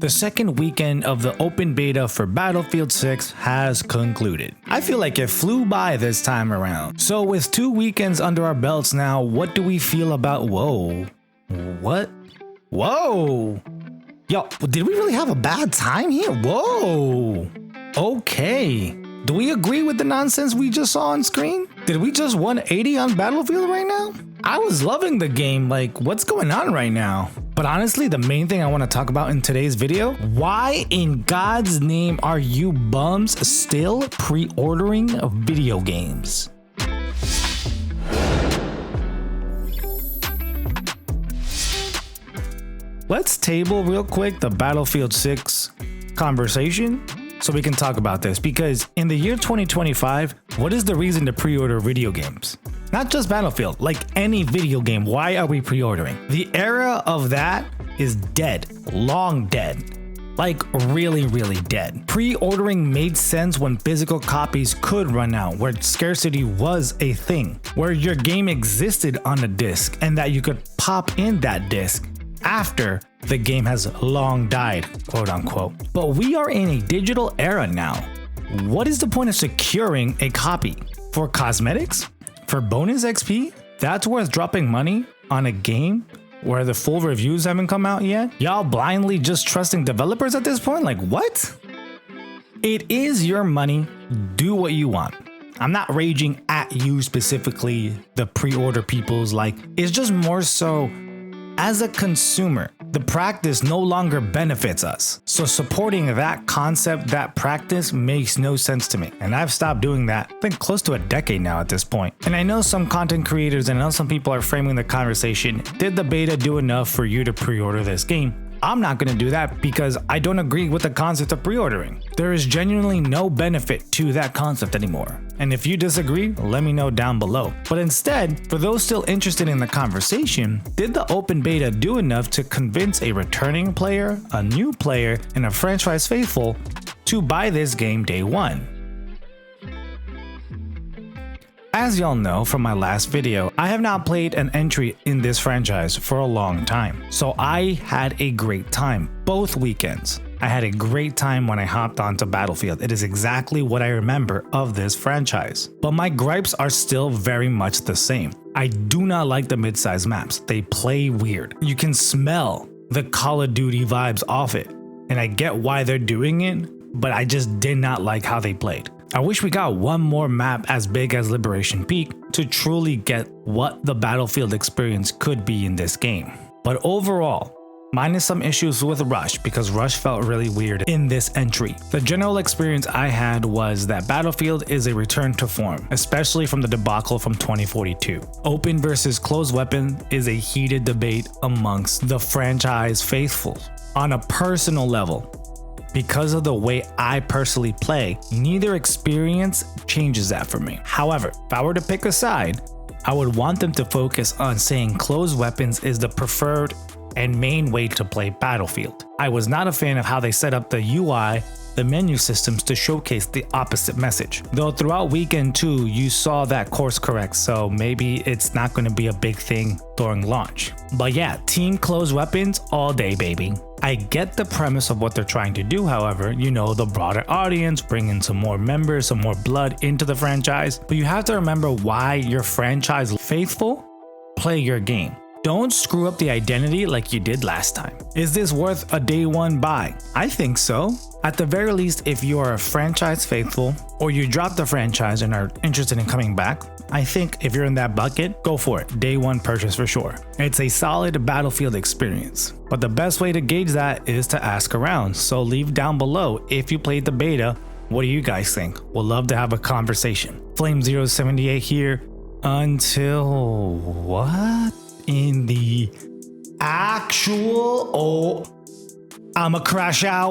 The second weekend of the open beta for Battlefield 6 has concluded. I feel like it flew by this time around. So with 2 weekends under our belts now, what do we feel about Whoa? Yo, did we really have a bad time here? Whoa. Okay. Do we agree with the nonsense we just saw on screen? Did we just 180 on Battlefield right now? I was loving the game, like what's going on right now? But honestly, the main thing I want to talk about in today's video, why in God's name are you bums still pre-ordering video games? Let's table real quick the Battlefield 6 conversation so we can talk about this, because in the year 2025, what is the reason to pre-order video games? Not just Battlefield, like any video game. Why are we pre-ordering? The era of that is dead, long dead. Like really, really dead. Pre-ordering made sense when physical copies could run out, where scarcity was a thing, where your game existed on a disc and that you could pop in that disc after the game has long died, quote unquote. But we are in a digital era now. What is the point of securing a copy? For cosmetics? For bonus XP? That's worth dropping money on a game where the full reviews haven't come out yet? Y'all blindly just trusting developers at this point? Like what? It is your money, do what you want. I'm not raging at you specifically, the pre-order peoples, like it's just more so as a consumer, the practice no longer benefits us. So supporting that concept, that practice makes no sense to me. And I've stopped doing that, I think close to a decade now at this point. And I know some content creators and I know some people are framing the conversation, did the beta do enough for you to pre-order this game? I'm not going to do that because I don't agree with the concept of pre-ordering. There is genuinely no benefit to that concept anymore. And if you disagree, let me know down below. But instead, for those still interested in the conversation, did the open beta do enough to convince a returning player, a new player, and a franchise faithful to buy this game day one? As y'all know from my last video, I have not played an entry in this franchise for a long time. So I had a great time both weekends. I had a great time when I hopped onto Battlefield. It is exactly what I remember of this franchise. But my gripes are still very much the same. I do not like the mid-size maps. They play weird. You can smell the Call of Duty vibes off it. And I get why they're doing it, but I just did not like how they played. I wish we got one more map as big as Liberation Peak to truly get what the Battlefield experience could be in this game. But overall, minus some issues with Rush, because Rush felt really weird in this entry. The general experience I had was that Battlefield is a return to form, especially from the debacle from 2042. Open versus closed weapon is a heated debate amongst the franchise faithful. On a personal level, because of the way I personally play, neither experience changes that for me. However, if I were to pick a side, I would want them to focus on saying closed weapons is the preferred and main way to play Battlefield. I was not a fan of how they set up the UI, the menu systems to showcase the opposite message. Though throughout weekend 2, you saw that course correct, so maybe it's not going to be a big thing during launch. But yeah, team closed weapons all day, baby. I get the premise of what they're trying to do, however, you know, the broader audience, bring in some more members, some more blood into the franchise, but you have to remember why your franchise faithful play your game. Don't screw up the identity like you did last time. Is this worth a day one buy? I think so. At the very least, if you are a franchise faithful or you drop the franchise and are interested in coming back, I think if you're in that bucket, go for it. Day one purchase for sure. It's a solid Battlefield experience, but the best way to gauge that is to ask around. So leave down below if you played the beta. What do you guys think? We'll love to have a conversation. Flame078 here until what? In the actual, I'ma crash out.